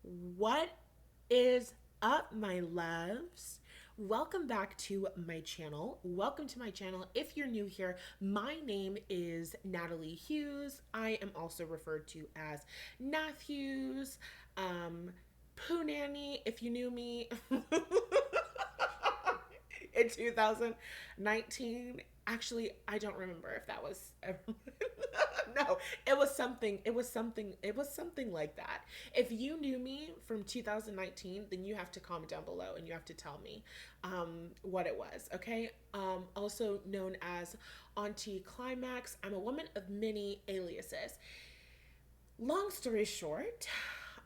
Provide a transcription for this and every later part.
What is up, my loves? Welcome back to my channel. Welcome to my channel. If you're new here, my name is Natalie Hughes. I am also referred to as Nath Hughes, Pooh Nanny, if you knew me. In 2019. Actually, I don't remember if that was no, it was something like that. If you knew me from 2019, then you have to comment down below and you have to tell me what it was, okay? Also known as Auntie Climax. I'm a woman of many aliases. Long story short,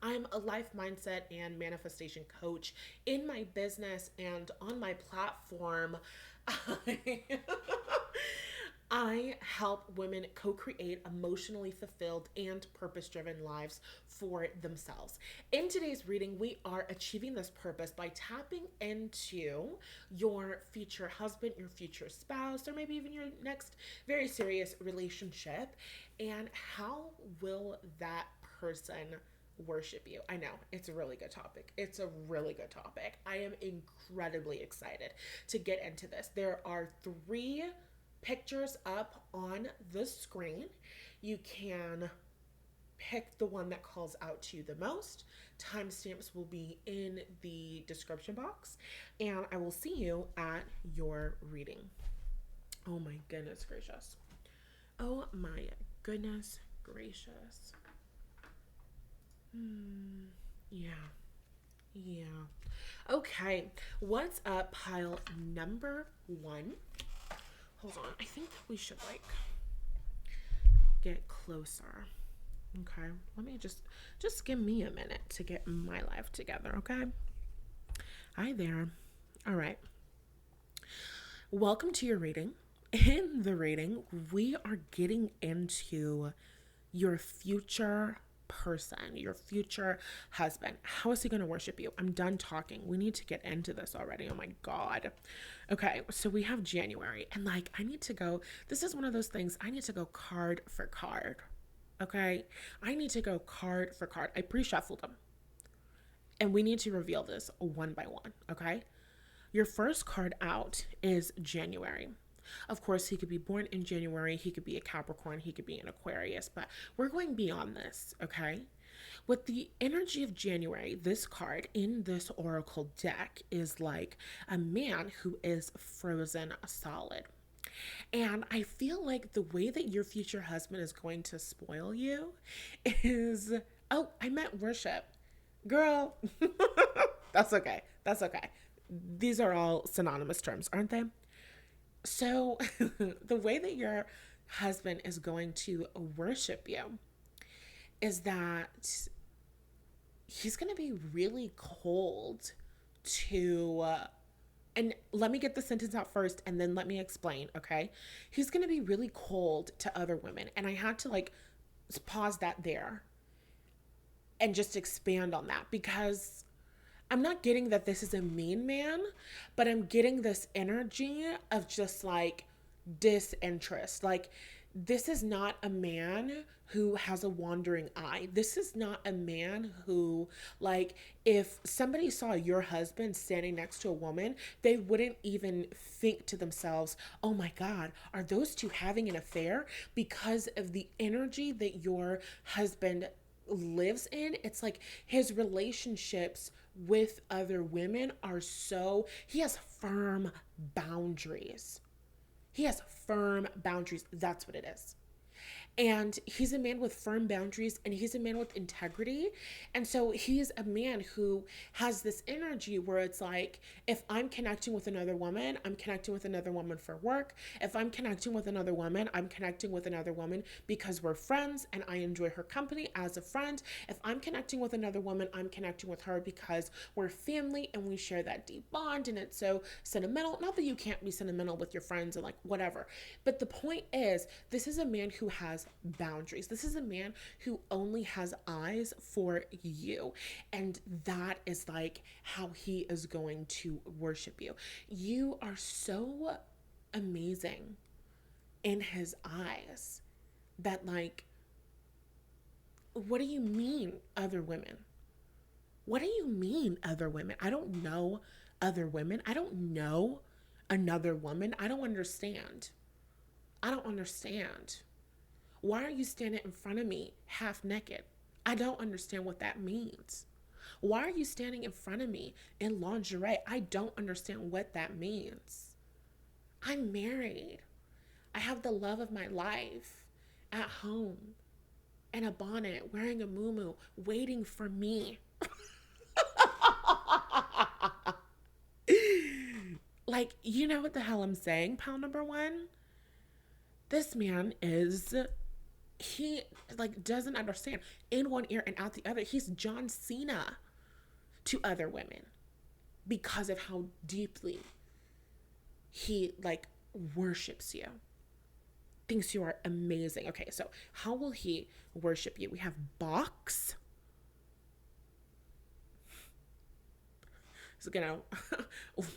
I'm a life mindset and manifestation coach in my business and on my platform. I, I help women co create emotionally fulfilled and purpose driven lives for themselves. In today's reading, we are achieving this purpose by tapping into your future husband, your future spouse, or maybe even your next very serious relationship. And how will that person worship you? I know it's a really good topic. It's a really good topic. I am incredibly excited to get into this. There are three pictures up on the screen. You can pick the one that calls out to you the most. Timestamps will be in the description box, and I will see you at your reading. Oh my goodness gracious. Oh my goodness gracious. Yeah. Yeah. Okay. What's up, pile number one? Hold on. I think we should get closer. Okay. Let me just give me a minute to get my life together, okay? Hi there. All right. Welcome to your reading. In the reading, we are getting into your future person, your future husband. How is he going to worship you? I'm done talking. We need to get into this already. Oh my God. Okay, so we have January, and I need to go. This is one of those things, I need to go card for card. Okay, I need to go card for card. I pre shuffled them, and we need to reveal this one by one. Okay, your first card out is January. Of course, he could be born in January, he could be a Capricorn, he could be an Aquarius, but we're going beyond this, okay? With the energy of January, this card in this oracle deck is like a man who is frozen solid. And I feel like the way that your future husband is going to spoil you is, oh, I meant worship. Girl, that's okay. That's okay. These are all synonymous terms, aren't they? So, the way that your husband is going to worship you is that he's going to be really cold to and let me get the sentence out first and then let me explain, okay? He's going to be really cold to other women, and I had to pause that there and just expand on that because I'm not getting that this is a mean man, but I'm getting this energy of just disinterest. This is not a man who has a wandering eye. This is not a man who, if somebody saw your husband standing next to a woman, they wouldn't even think to themselves, oh my God, are those two having an affair? Because of the energy that your husband lives in. It's like his relationships with other women are he has firm boundaries. He has firm boundaries. That's what it is. And he's a man with firm boundaries, and he's a man with integrity. And so he's a man who has this energy where it's like, if I'm connecting with another woman, I'm connecting with another woman for work. If I'm connecting with another woman, I'm connecting with another woman because we're friends and I enjoy her company as a friend. If I'm connecting with another woman, I'm connecting with her because we're family and we share that deep bond, and it's so sentimental. Not that you can't be sentimental with your friends and whatever. But the point is, this is a man who has boundaries. This is a man who only has eyes for you. And that is how he is going to worship you. You are so amazing in his eyes that what do you mean other women? What do you mean, other women? I don't know other women. I don't know another woman. I don't understand. I don't understand. Why are you standing in front of me half naked? I don't understand what that means. Why are you standing in front of me in lingerie? I don't understand what that means. I'm married. I have the love of my life at home in a bonnet, wearing a muumuu, waiting for me. Like, you know what the hell I'm saying, pal number one? This man is, he like doesn't understand. In one ear and out the other. He's John Cena to other women because of how deeply he like worships you, thinks you are amazing. Okay, so how will he worship you? We have box. He's gonna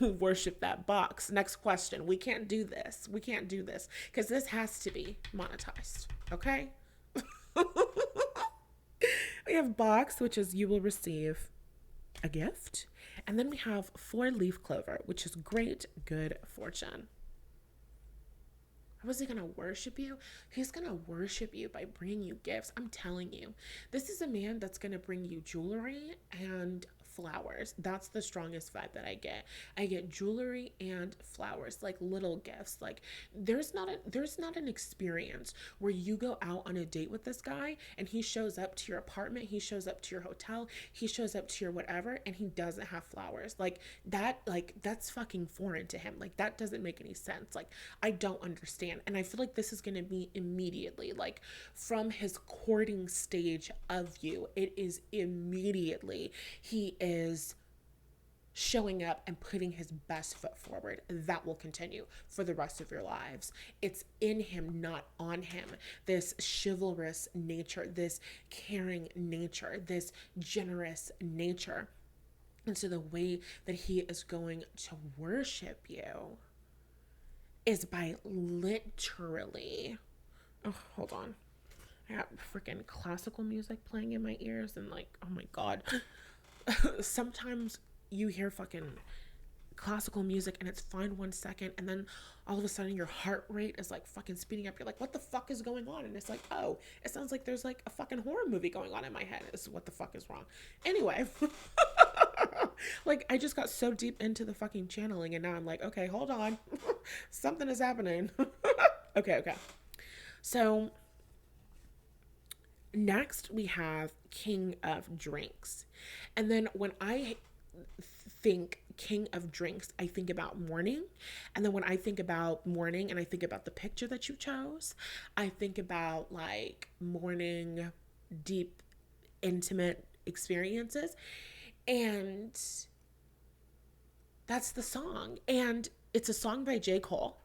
worship that box. Next question. We can't do this. We can't do this because this has to be monetized. Okay. We have box, which is you will receive a gift. And then we have 4-leaf clover, which is great, good fortune. How is he going to worship you? He's going to worship you by bringing you gifts. I'm telling you, this is a man that's going to bring you jewelry and flowers. That's the strongest vibe that I get. I get jewelry and flowers, like little gifts. Like there's not an experience where you go out on a date with this guy and he shows up to your apartment, he shows up to your hotel, he shows up to your whatever, and he doesn't have flowers. Like that's fucking foreign to him. Like that doesn't make any sense. Like I don't understand. And I feel like this is going to be immediately, like from his courting stage of you, it is immediately he is showing up and putting his best foot forward. That will continue for the rest of your lives. It's in him, not on him. This chivalrous nature, this caring nature, this generous nature. And so the way that he is going to worship you is by literally, oh, hold on. I got freaking classical music playing in my ears and like, oh my God. Sometimes you hear fucking classical music and it's fine 1 second and then all of a sudden your heart rate is like fucking speeding up. You're like, what the fuck is going on? And it's like, oh, it sounds like there's like a fucking horror movie going on in my head. This is what the fuck is wrong. Anyway, like I just got so deep into the fucking channeling and now I'm like, okay, hold on. Something is happening. Okay. So next we have King of Drinks. And then when I think King of Drinks, I think about morning. And then when I think about morning and I think about the picture that you chose, I think about like morning, deep, intimate experiences. And that's the song. And it's a song by J. Cole.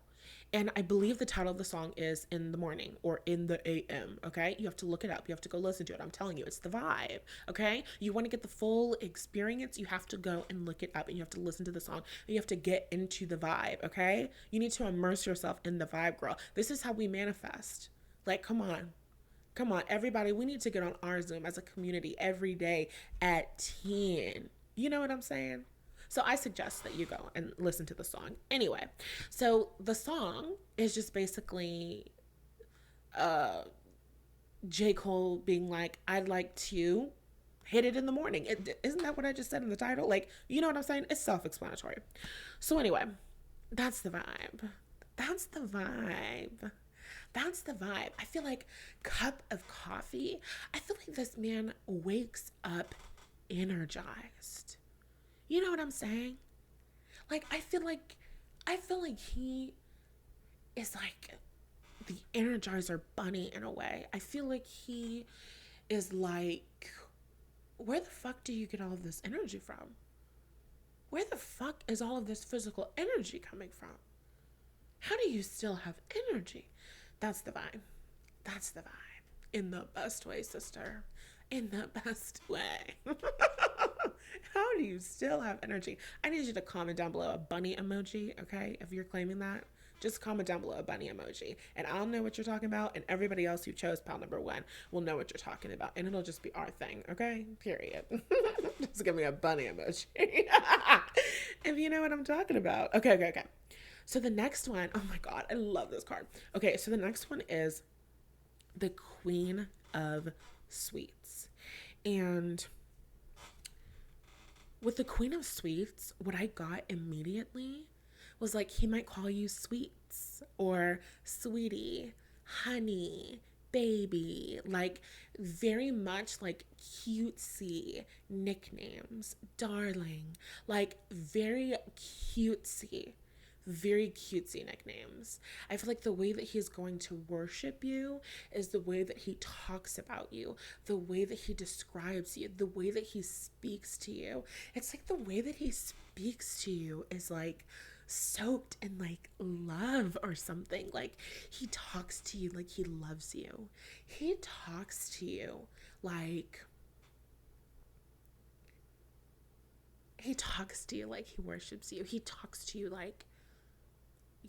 And I believe the title of the song is In the Morning or In the AM, okay? You have to look it up. You have to go listen to it. I'm telling you, it's the vibe, okay? You want to get the full experience, you have to go and look it up and you have to listen to the song. And you have to get into the vibe, okay? You need to immerse yourself in the vibe, girl. This is how we manifest. Like, come on. Come on, everybody. We need to get on our Zoom as a community every day at 10. You know what I'm saying? So I suggest that you go and listen to the song. Anyway, so the song is just basically J. Cole being like, I'd like to hit it in the morning. Isn't that what I just said in the title? Like, you know what I'm saying? It's self-explanatory. So anyway, that's the vibe. That's the vibe. That's the vibe. I feel like cup of coffee. I feel like this man wakes up energized. You know what I'm saying? Like, I feel like he is like the Energizer Bunny in a way. I feel like he is like, where the fuck do you get all of this energy from? Where the fuck is all of this physical energy coming from? How do you still have energy? That's the vibe. That's the vibe. In the best way, sister. In the best way. How do you still have energy? I need you to comment down below a bunny emoji, okay? If you're claiming that, Just comment down below a bunny emoji, and I'll know what you're talking about, and everybody else who chose pal number 1 will know what you're talking about, and it'll just be our thing, okay? Period. Just give me a bunny emoji. If you know what I'm talking about. Okay. So the next one, oh my God, I love this card. Okay, so the next one is the Queen of Sweets. And with the Queen of Sweets, what I got immediately was like, he might call you sweets or sweetie, honey, baby, like very much like cutesy nicknames, darling, like very cutesy nicknames. I feel like the way that he's going to worship you is the way that he talks about you, the way that he describes you, the way that he speaks to you. It's like the way that he speaks to you is like soaked in like love or something. Like he talks to you like he loves you. He talks to you like he worships you. He talks to you like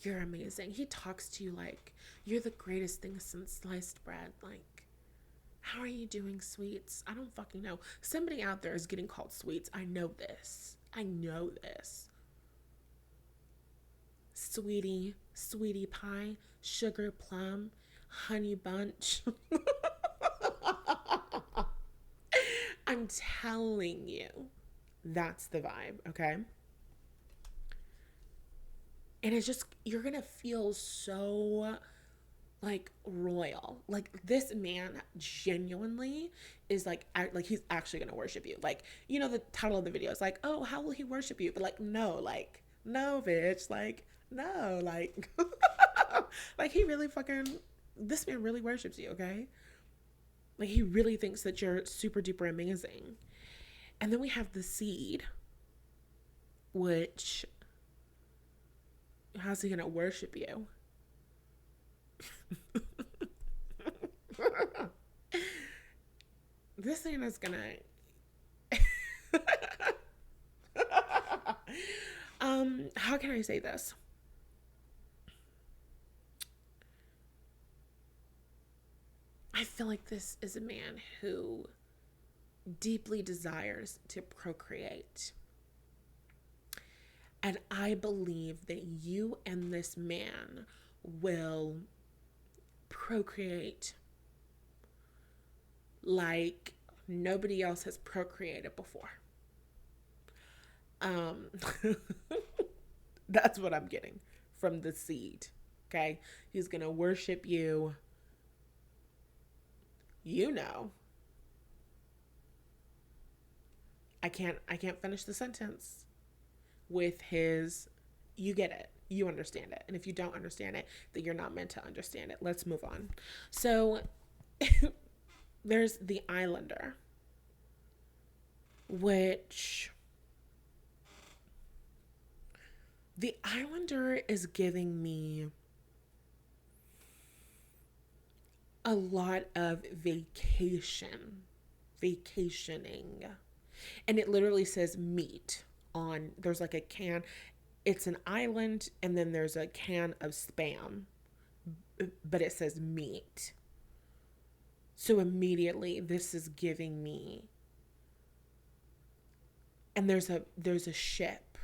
you're amazing. He talks to you like you're the greatest thing since sliced bread. Like, how are you doing, sweets? I don't fucking know. Somebody out there is getting called sweets. I know this. Sweetie, sweetie pie, sugar plum, honey bunch. I'm telling you, that's the vibe, okay? And it's just, you're gonna feel so like royal. Like this man genuinely is like he's actually gonna worship you. Like, you know, the title of the video is like, oh, how will he worship you? But like, no, bitch, like, no, like, like he really fucking, this man really worships you, okay? Like he really thinks that you're super duper amazing. And then we have the Seed, which, how's he gonna worship you? This thing is gonna how can I say this? I feel like this is a man who deeply desires to procreate. And I believe that you and this man will procreate like nobody else has procreated before. That's what I'm getting from the Seed. Okay? He's going to worship you. You know. I can't finish the sentence with his, you get it. You understand it. And if you don't understand it, then you're not meant to understand it. Let's move on. So there's the Islander, which the Islander is giving me a lot of vacationing. And it literally says meat on, there's like a can. It's an island, and then there's a can of Spam, but it says meat. So immediately this is giving me, and there's a ship.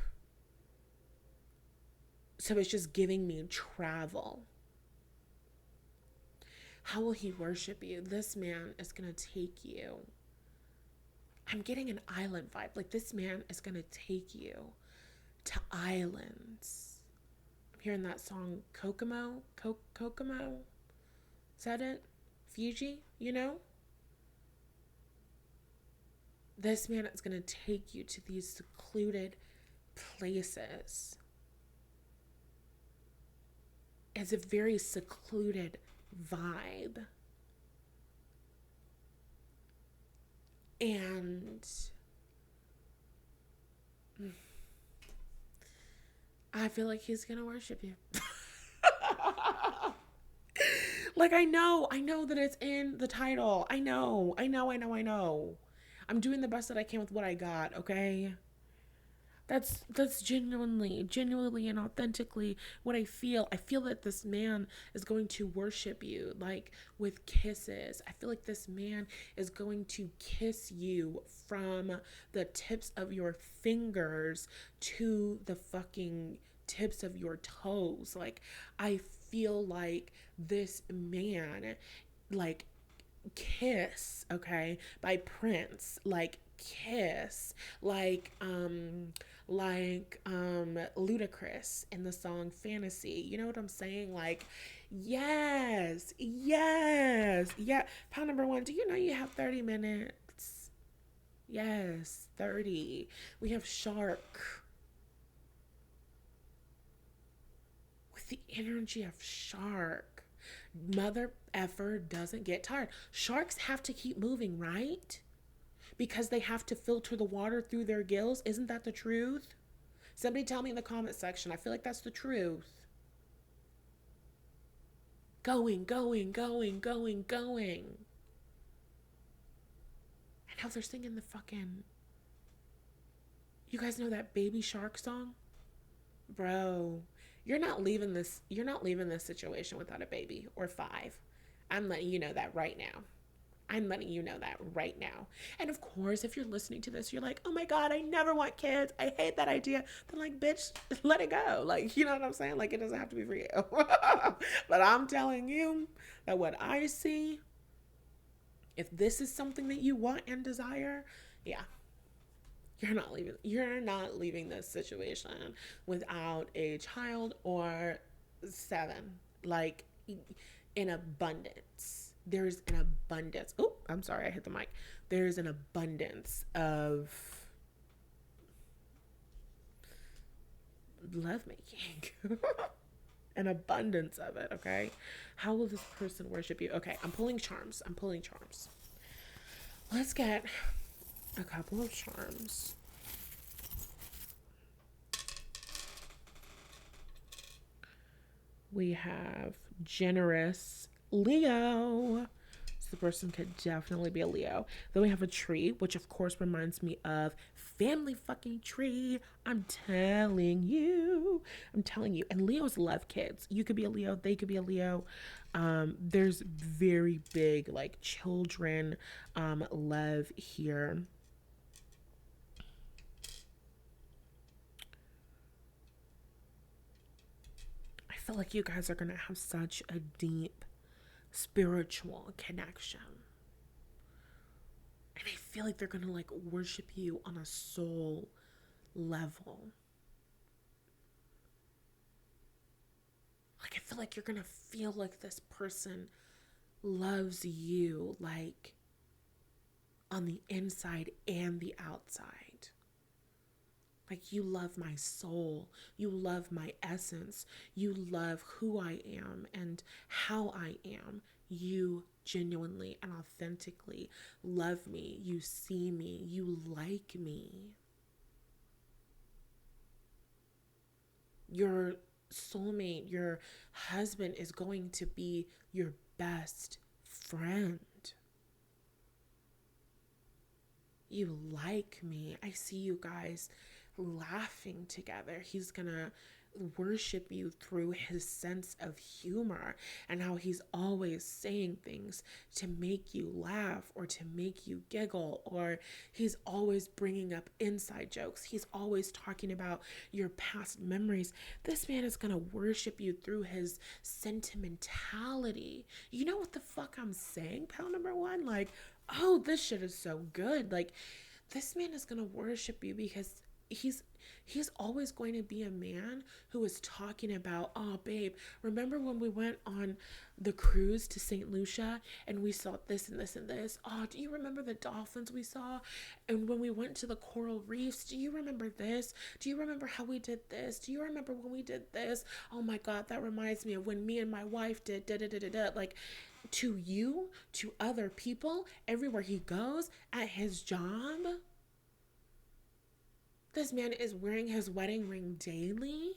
So it's just giving me travel. How will he worship you? This man is going to take you. I'm getting an island vibe. Like this man is going to take you to islands. I'm hearing that song Kokomo. Kokomo? Is that it? Fiji, you know? This man is going to take you to these secluded places. It's a very secluded vibe. And I feel like he's gonna worship you. Like I know that it's in the title. I know. I'm doing the best that I can with what I got, okay? That's genuinely and authentically what I feel. I feel that this man is going to worship you like with kisses. I feel like this man is going to kiss you from the tips of your fingers to the fucking tips of your toes. Like I feel like this man, like Kiss, okay, by Prince, like Kiss, Ludacris in the song Fantasy. You know what I'm saying? Like, yes, yes, yeah. Pound number one, do you know you have 30 minutes? Yes, 30. We have Shark with the energy of Shark. Mother effer doesn't get tired. Sharks have to keep moving, right? Because they have to filter the water through their gills. Isn't that the truth? Somebody tell me in the comment section. I feel like that's the truth. Going, going, going, going, going. And now they're singing the fucking. You guys know that Baby Shark song? Bro, you're not leaving this. You're not leaving this situation without a baby or five. I'm letting you know that right now. I'm letting you know that right now. And of course, if you're listening to this, you're like, oh my God, I never want kids. I hate that idea. Then, like, bitch, let it go. Like, you know what I'm saying? Like, it doesn't have to be for you. But I'm telling you that what I see, if this is something that you want and desire, yeah, you're not leaving this situation without a child or seven. Like, in abundance. There's an abundance. Oh, I'm sorry, I hit the mic. There's an abundance of lovemaking. An abundance of it, okay? How will this person worship you? Okay, I'm pulling charms. Let's get a couple of charms. We have generous Leo. So the person could definitely be a Leo. Then we have a tree, which of course reminds me of family fucking tree. I'm telling you. And Leos love kids. You could be a Leo. They could be a Leo. There's very big like children love here. I feel like you guys are going to have such a deep spiritual connection. And I feel like they're going to like worship you on a soul level. Like I feel like you're going to feel like this person loves you like on the inside and the outside. Like you love my soul, you love my essence, you love who I am and how I am. You genuinely and authentically love me, you see me, you like me. Your soulmate, your husband is going to be your best friend. You like me. I see you guys laughing together. He's gonna worship you through his sense of humor and how he's always saying things to make you laugh or to make you giggle, or he's always bringing up inside jokes. He's always talking about your past memories. This man is gonna worship you through his sentimentality. You know what the fuck I'm saying, pal number one? Like, oh, this shit is so good. Like, this man is gonna worship you because he's always going to be a man who is talking about, oh babe, remember when we went on the cruise to St. Lucia and we saw this and this and this? Oh, do you remember the dolphins we saw? And when we went to the coral reefs, do you remember this? Do you remember how we did this? Do you remember when we did this? Oh my God, that reminds me of when me and my wife did da da da da da. Like, to you, to other people, everywhere he goes, at his job, this man is wearing his wedding ring daily.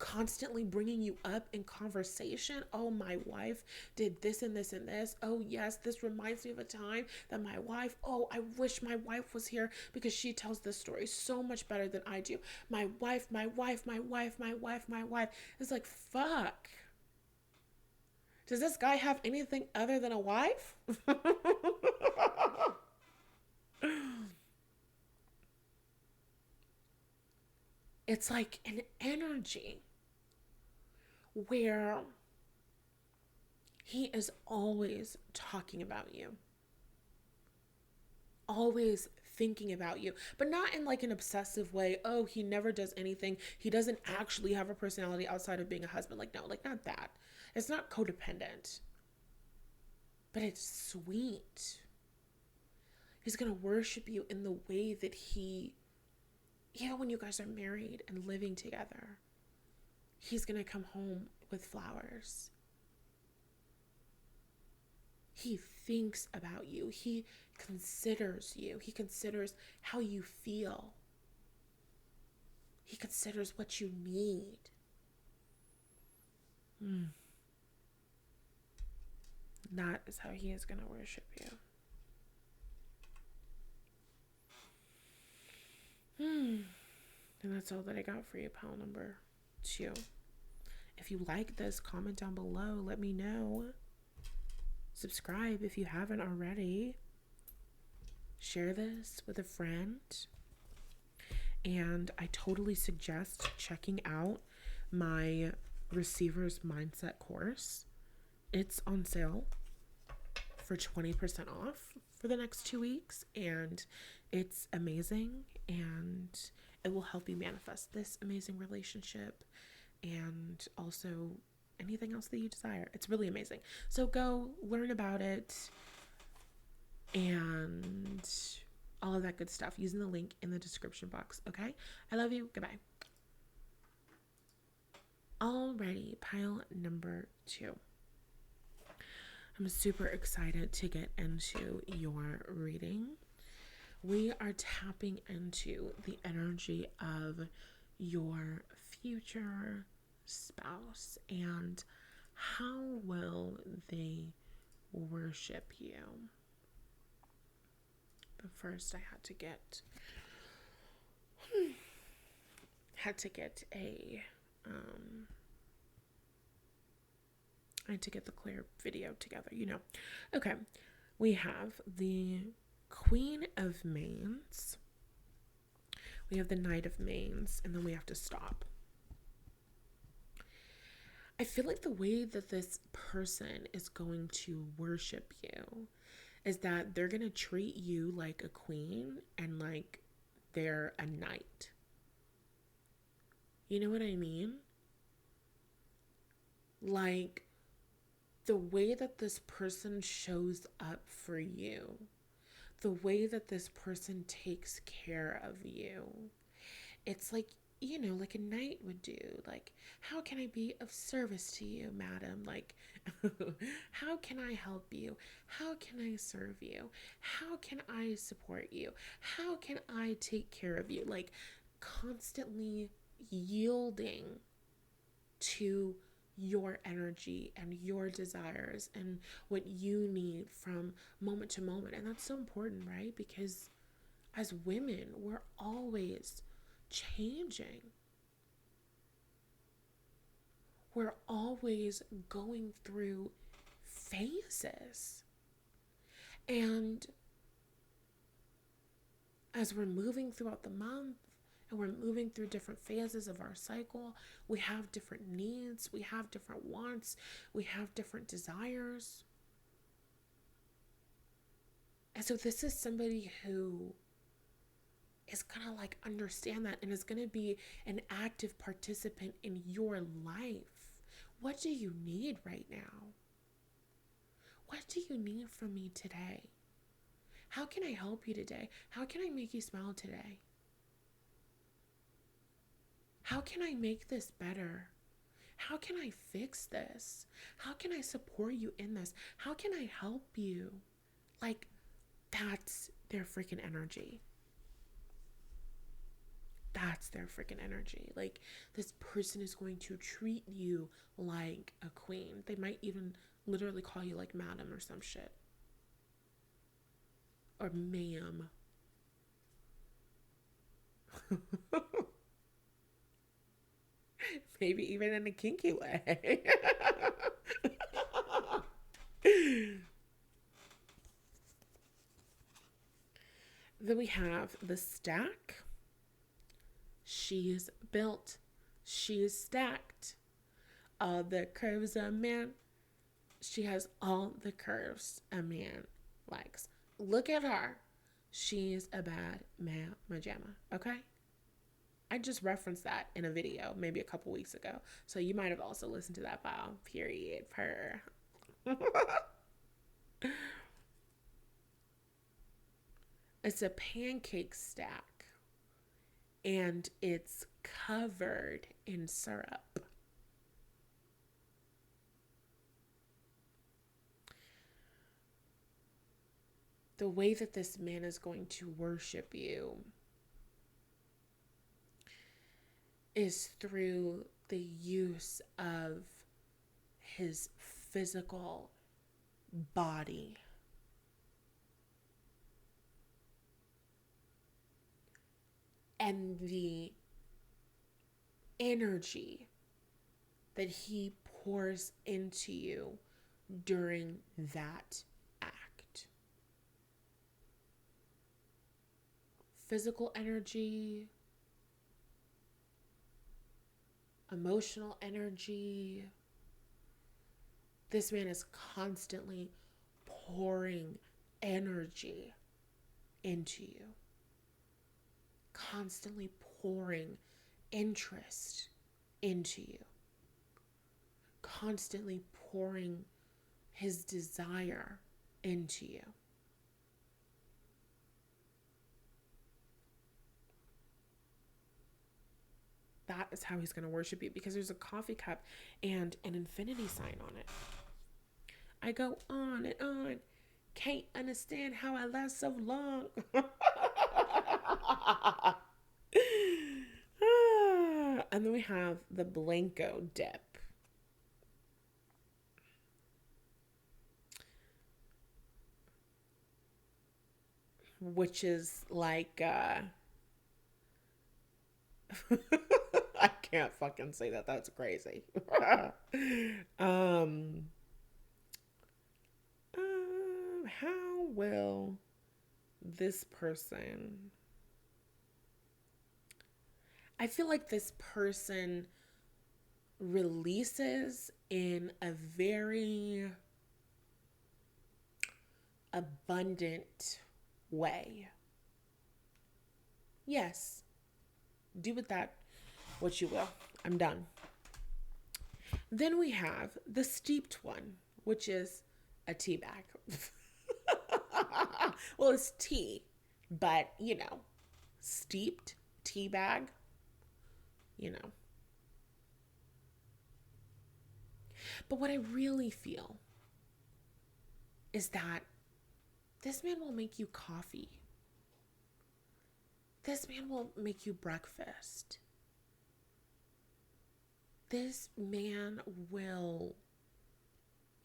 constantly bringing you up in conversation. Oh, my wife did this and this and this. Oh, yes, this reminds me of a time that my wife, oh, I wish my wife was here because she tells this story so much better than I do. My wife, my wife, my wife, my wife, my wife. It's like, fuck. Does this guy have anything other than a wife? It's like an energy where he is always talking about you, always thinking about you, but not in like an obsessive way. Oh, he never does anything. He doesn't actually have a personality outside of being a husband. Like, no, like not that. It's not codependent, but it's sweet. He's going to worship you in the way that he, even when you guys are married and living together, he's going to come home with flowers. He thinks about you. He considers you. He considers how you feel. He considers what you need. That is how he is going to worship you. And that's all that I got for you, pile number 2. If you like this, comment down below. Let me know. Subscribe if you haven't already. Share this with a friend. And I totally suggest checking out my Receiver's Mindset course. It's on sale for 20% off for the next 2 weeks. And it's amazing. And it will help you manifest this amazing relationship and also anything else that you desire. It's really amazing. So go learn about it and all of that good stuff using the link in the description box. Okay? I love you. Goodbye. Alrighty, pile number 2. I'm super excited to get into your reading. We are tapping into the energy of your future spouse and how will they worship you. But first I had to get the clear video together, Okay, we have the Queen of Mains, we have the Knight of Mains, and then we have to stop. I feel like the way that this person is going to worship you is that they're going to treat you like a queen and like they're a knight. You know what I mean? Like the way that this person shows up for you, the way that this person takes care of you, it's like, like a knight would do. Like, how can I be of service to you, madam? Like, how can I help you? How can I serve you? How can I support you? How can I take care of you? Like, constantly yielding to your energy and your desires and what you need from moment to moment. And that's so important, right? Because as women, we're always changing. We're always going through phases. And as we're moving throughout the month and we're moving through different phases of our cycle, we have different needs, we have different wants, we have different desires. And so this is somebody who is gonna like understand that and is gonna be an active participant in your life. What do you need right now? What do you need from me today? How can I help you today? How can I make you smile today? How can I make this better? How can I fix this? How can I support you in this? How can I help you? Like, that's their freaking energy. That's their freaking energy. Like, this person is going to treat you like a queen. They might even literally call you like madam or some shit. Or ma'am. Maybe even in a kinky way. Then we have the stack. She is built. She is stacked. All the curves a man. She has all the curves a man likes. Look at her. She's a bad majama. Okay? I just referenced that in a video maybe a couple weeks ago. So you might have also listened to that file. Period. Per. It's a pancake stack. And it's covered in syrup. The way that this man is going to worship you is through the use of his physical body. And the energy that he pours into you during that act. Physical energy, emotional energy. This man is constantly pouring energy into you, constantly pouring interest into you, constantly pouring his desire into you. That is how he's going to worship you, because there's a coffee cup and an infinity sign on it. I go on and on. Can't understand how I last so long. And then we have the Blanco dip. Which is like, I can't fucking say that. That's crazy. How will this person... I feel like this person releases in a very abundant way. Yes. Do with that what you will. I'm done. Then we have the steeped one, which is a tea bag. Well, it's tea, but steeped tea bag, But what I really feel is that this man will make you coffee. This man will make you breakfast. This man will,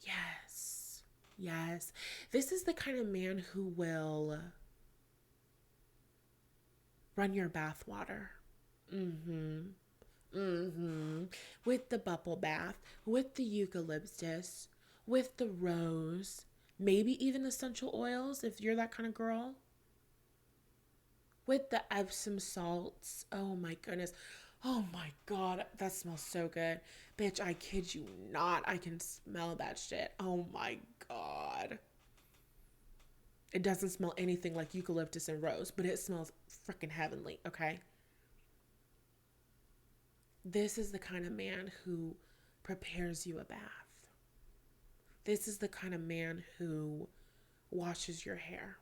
yes. This is the kind of man who will run your bath water. With the bubble bath, with the eucalyptus, with the rose, maybe even essential oils if you're that kind of girl. With the Epsom salts. Oh my goodness. Oh my God, that smells so good. Bitch, I kid you not. I can smell that shit. Oh my God. It doesn't smell anything like eucalyptus and rose, but it smells freaking heavenly, okay? This is the kind of man who prepares you a bath. This is the kind of man who washes your hair.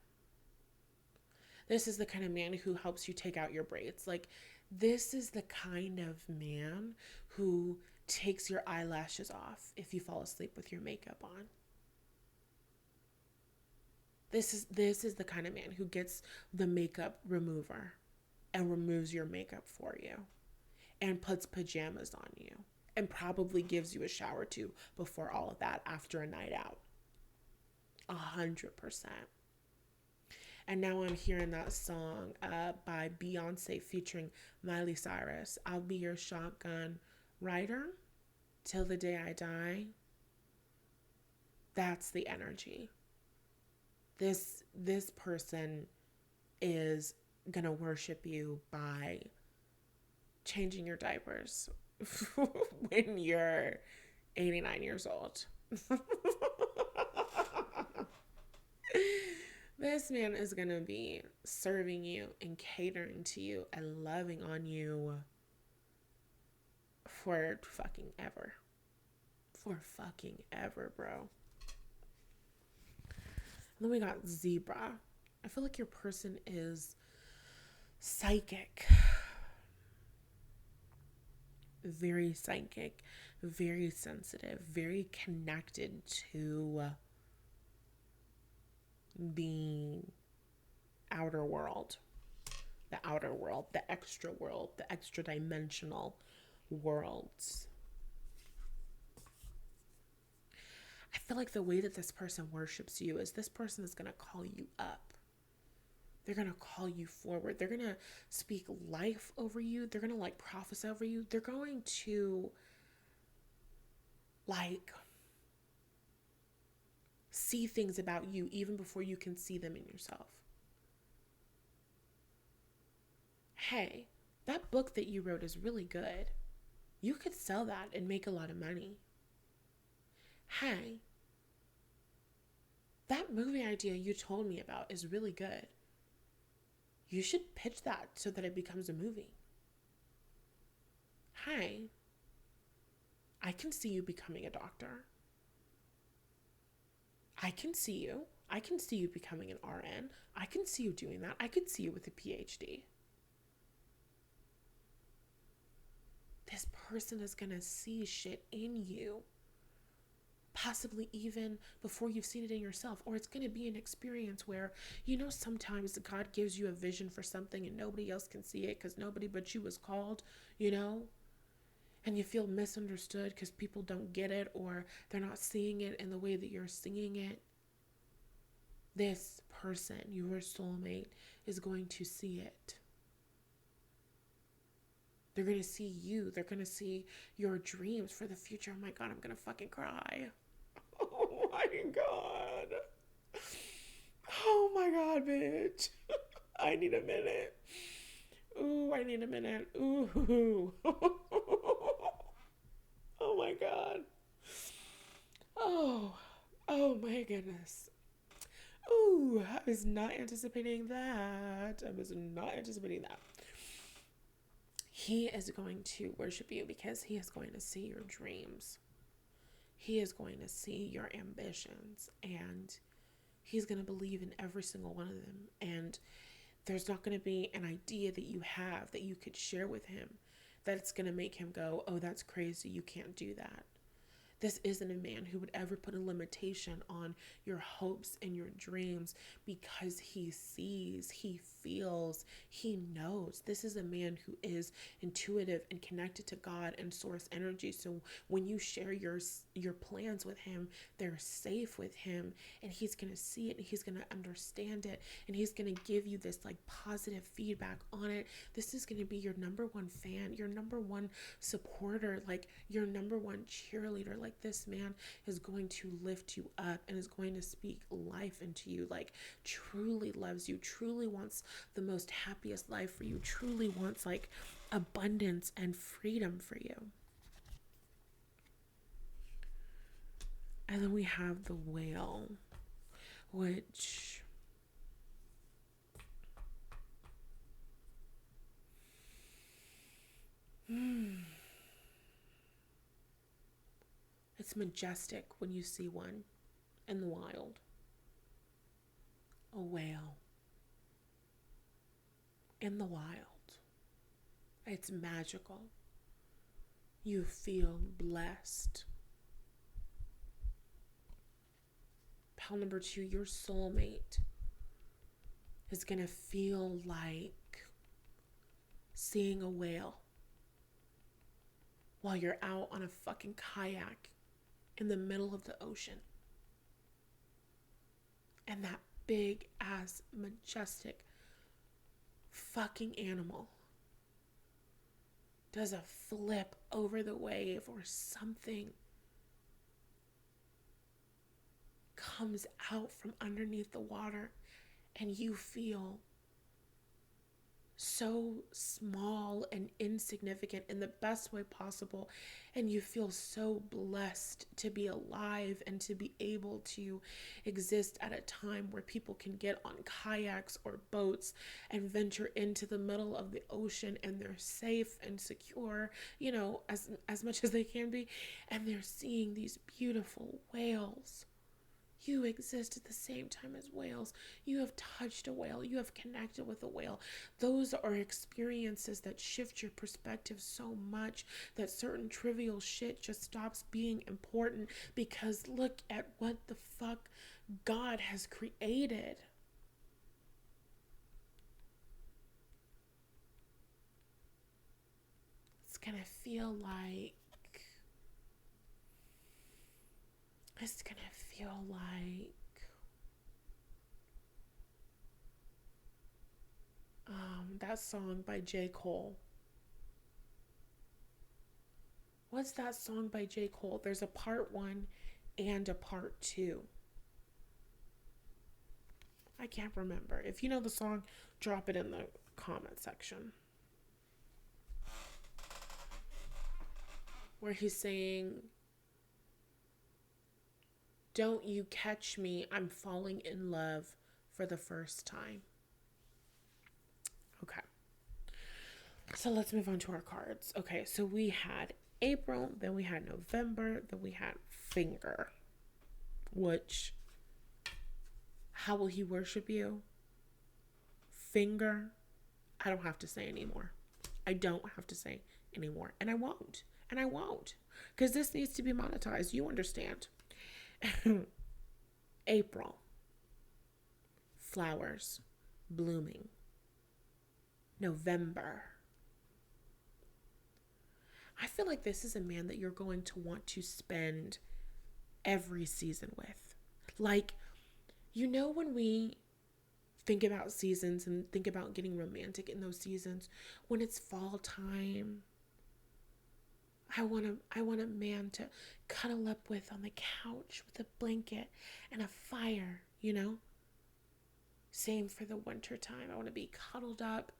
This is the kind of man who helps you take out your braids. Like, this is the kind of man who takes your eyelashes off if you fall asleep with your makeup on. This is the kind of man who gets the makeup remover and removes your makeup for you and puts pajamas on you and probably gives you a shower too before all of that after a night out. 100%. And now I'm hearing that song by Beyonce featuring Miley Cyrus. I'll be your shotgun rider till the day I die. That's the energy. This person is gonna worship you by changing your diapers when you're 89 years old. This man is going to be serving you and catering to you and loving on you for fucking ever. For fucking ever, bro. And then we got Zebra. I feel like your person is psychic. Very psychic, very sensitive, very connected to the outer world, the extra world, the extra dimensional worlds. I feel like the way that this person worships you is this person is going to call you up. They're going to call you forward. They're going to speak life over you. They're going to like prophesy over you. They're going to like see things about you even before you can see them in yourself. Hey, that book that you wrote is really good. You could sell that and make a lot of money. Hey, that movie idea you told me about is really good. You should pitch that so that it becomes a movie. Hey, I can see you becoming a doctor. I can see you becoming an RN. I can see you doing that. I could see you with a PhD. This person is going to see shit in you, possibly even before you've seen it in yourself. Or it's going to be an experience where, sometimes God gives you a vision for something and nobody else can see it because nobody but you was called, and you feel misunderstood because people don't get it or they're not seeing it in the way that you're seeing it. This person, your soulmate, is going to see it. They're going to see you. They're going to see your dreams for the future. Oh my God, I'm going to fucking cry. Oh my God. Oh my God, bitch. I need a minute. Ooh, I need a minute. Ooh. Oh my God. Oh my goodness. Ooh, I was not anticipating that. He is going to worship you because he is going to see your dreams. He is going to see your ambitions and he's going to believe in every single one of them. And there's not going to be an idea that you have that you could share with him that's going to make him go, oh, that's crazy. You can't do that. This isn't a man who would ever put a limitation on your hopes and your dreams because he sees, he feels, he knows. This is a man who is intuitive and connected to God and source energy. So when you share your plans with him, they're safe with him and he's going to see it and he's going to understand it and he's going to give you this like positive feedback on it. This is going to be your number one fan, your number one supporter, like your number one cheerleader. Like this man is going to lift you up and is going to speak life into you, like truly loves you, truly wants the most happiest life for you, truly wants like abundance and freedom for you. And then we have the Whale, which it's majestic when you see one in the wild. A whale in the wild. It's magical. You feel blessed. Pal number 2, your soulmate is going to feel like seeing a whale while you're out on a fucking kayak in the middle of the ocean. And that big ass, majestic fucking animal does a flip over the wave or something comes out from underneath the water, and you feel so small and insignificant in the best way possible, and you feel so blessed to be alive and to be able to exist at a time where people can get on kayaks or boats and venture into the middle of the ocean, and they're safe and secure, you know, as much as they can be, and they're seeing these beautiful whales. You exist at the same time as whales. You have touched a whale. You have connected with a whale. Those are experiences that shift your perspective so much that certain trivial shit just stops being important, because look at what the fuck God has created. It's gonna feel like that song by J. Cole. What's that song by J. Cole? There's a part 1 and a part 2. I can't remember. If you know the song, drop it in the comment section. Where he's saying, "Don't you catch me, I'm falling in love for the first time." Okay. So let's move on to our cards. Okay, so we had April, then we had November, then we had Finger. Which, how will he worship you? Finger. I don't have to say anymore. I don't have to say anymore. And I won't. And I won't. Because this needs to be monetized. You understand. April. Flowers. Blooming. November. I feel like this is a man that you're going to want to spend every season with. Like, you know, when we think about seasons and think about getting romantic in those seasons, when it's fall time, I want a man to cuddle up with on the couch with a blanket and a fire, you know? Same for the winter time. I want to be cuddled up,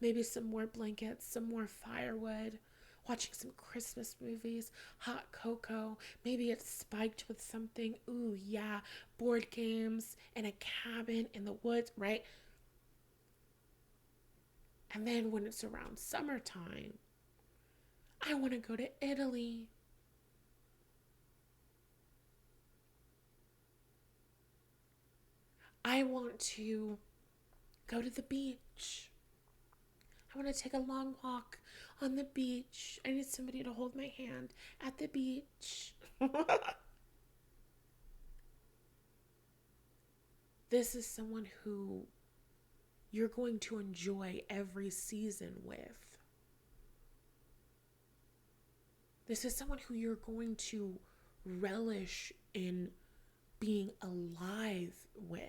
maybe some more blankets, some more firewood, watching some Christmas movies, hot cocoa, maybe it's spiked with something. Ooh, yeah, board games in a cabin in the woods, right? And then when it's around summertime, I want to go to Italy. I want to go to the beach. I want to take a long walk on the beach. I need somebody to hold my hand at the beach. This is someone who you're going to enjoy every season with. This is someone who you're going to relish in being alive with.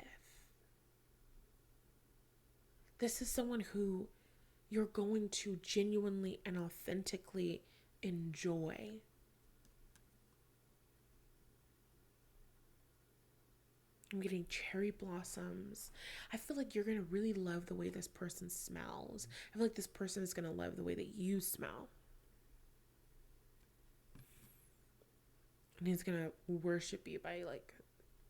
This is someone who you're going to genuinely and authentically enjoy. I'm getting cherry blossoms. I feel like you're going to really love the way this person smells. I feel like this person is going to love the way that you smell. And he's going to worship you by like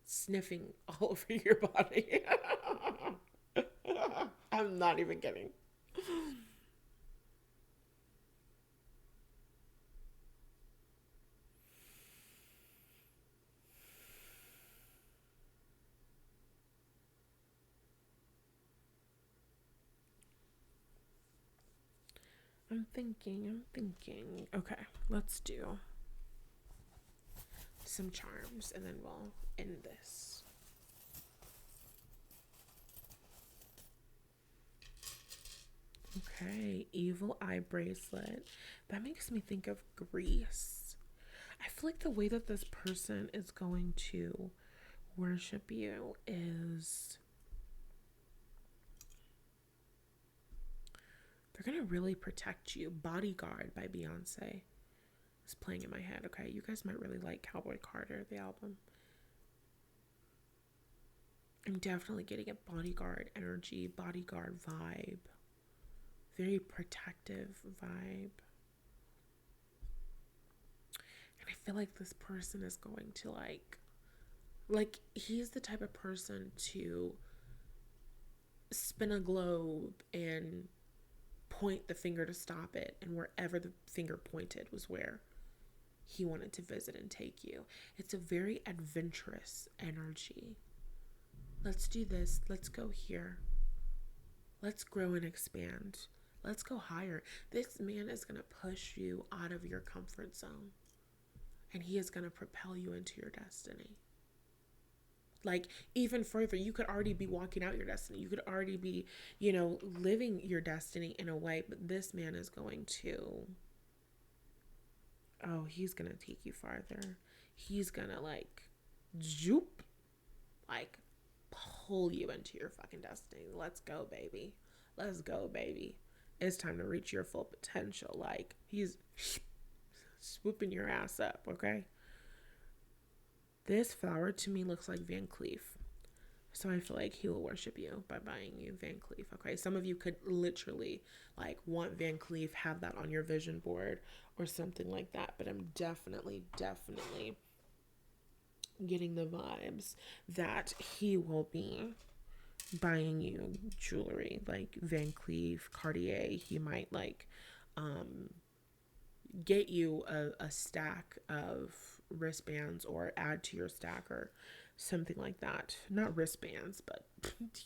sniffing all over your body. I'm not even kidding. I'm thinking. Okay, let's do some charms and then we'll end this. Okay, evil eye bracelet. That makes me think of Greece. I feel like the way that this person is going to worship you is they're going to really protect you. Bodyguard by Beyonce is playing in my head. Okay, you guys might really like Cowboy Carter, the album. I'm definitely getting a bodyguard energy, bodyguard vibe. Very protective vibe. And I feel like this person is going to like he's the type of person to spin a globe and point the finger to stop it, and wherever the finger pointed was where he wanted to visit and take you. It's a very adventurous energy. Let's do this. Let's go here. Let's grow and expand. Let's go higher. This man is going to push you out of your comfort zone, and he is going to propel you into your destiny. Like, even further, you could already be walking out your destiny. You could already be, living your destiny in a way, but this man is going to, he's going to take you farther. He's going to, zoop, pull you into your fucking destiny. Let's go, baby. Let's go, baby. It's time to reach your full potential. He's swooping your ass up, okay? This flower to me looks like Van Cleef. So I feel like he will worship you by buying you Van Cleef, okay? Some of you could literally, want Van Cleef, have that on your vision board or something like that. But I'm definitely getting the vibes that he will be buying you jewelry like Van Cleef, Cartier. He might get you a stack of wristbands or add to your stack or something like that. Not wristbands, but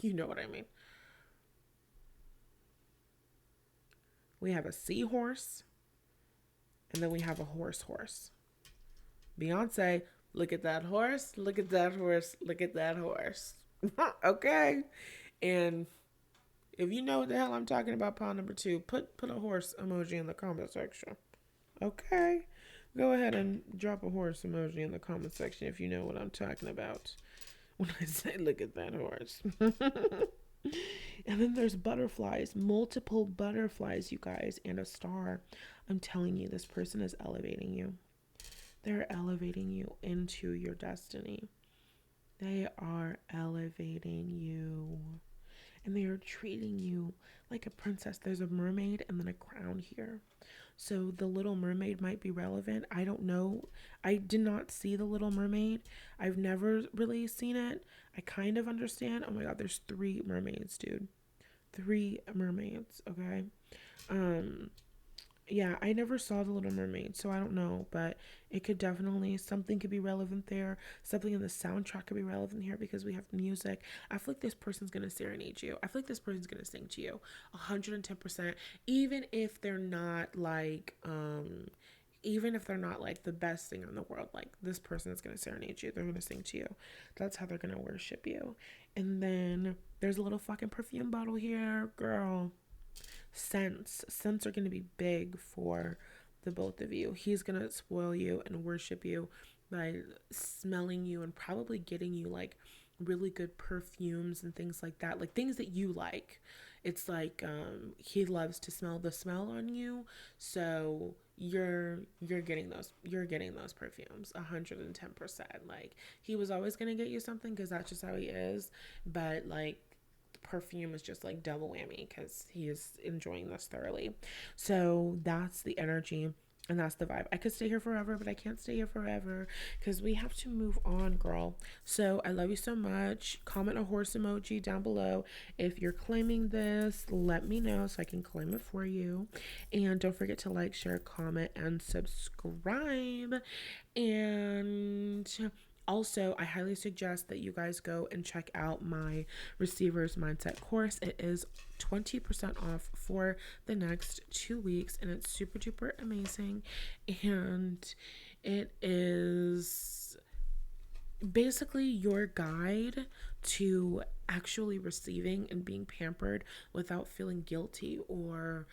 you know what I mean. We have a seahorse, and then we have a horse. Beyonce, look at that horse, look at that horse, look at that horse. Okay. And if you know what the hell I'm talking about, pile number 2, put a horse emoji in the comment section. Okay. Go ahead and drop a horse emoji in the comment section if you know what I'm talking about when I say look at that horse. And then there's butterflies, multiple butterflies, you guys, and a star. I'm telling you, this person is elevating you. They're elevating you into your destiny. They are elevating you. And they are treating you like a princess. There's a mermaid and then a crown here. So the Little Mermaid might be relevant. I don't know. I did not see the Little Mermaid. I've never really seen it. I kind of understand. Oh my God, there's 3 mermaids, dude. 3 mermaids, okay? Yeah, I never saw the Little Mermaid, so I don't know, but it could definitely, something could be relevant there. Something in the soundtrack could be relevant here because we have music. I feel like this person's going to serenade you. I feel like this person's going to sing to you 110%, even if they're not the best singer in the world. This person is going to serenade you. They're going to sing to you. That's how they're going to worship you. And then there's a little fucking perfume bottle here, girl. Scents are going to be big for the both of you. He's going to spoil you and worship you by smelling you and probably getting you really good perfumes and things like that, things that you like. It's he loves to smell the smell on you, so you're getting those perfumes 110%. He was always going to get you something because that's just how he is, but perfume is just double whammy because he is enjoying this thoroughly. So that's the energy and that's the vibe. I could stay here forever, but I can't stay here forever because we have to move on, girl. So I love you so much. Comment a horse emoji down below. If you're claiming this, let me know so I can claim it for you. And don't forget to like, share, comment, and subscribe. And also, I highly suggest that you guys go and check out my Receiver's Mindset course. It is 20% off for the next 2 weeks, and it's super duper amazing. And it is basically your guide to actually receiving and being pampered without feeling guilty or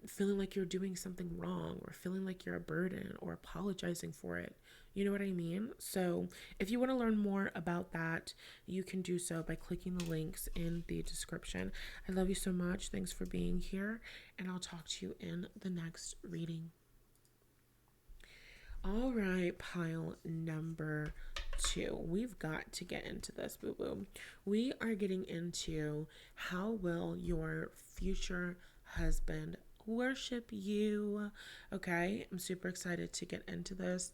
feeling like you're doing something wrong or feeling like you're a burden or apologizing for it. You know what I mean? So, if you want to learn more about that, you can do so by clicking the links in the description. I love you so much. Thanks for being here, and I'll talk to you in the next reading. All right, pile number 2. We've got to get into this, boo boo. We are getting into how will your future husband worship you? Okay, I'm super excited to get into this.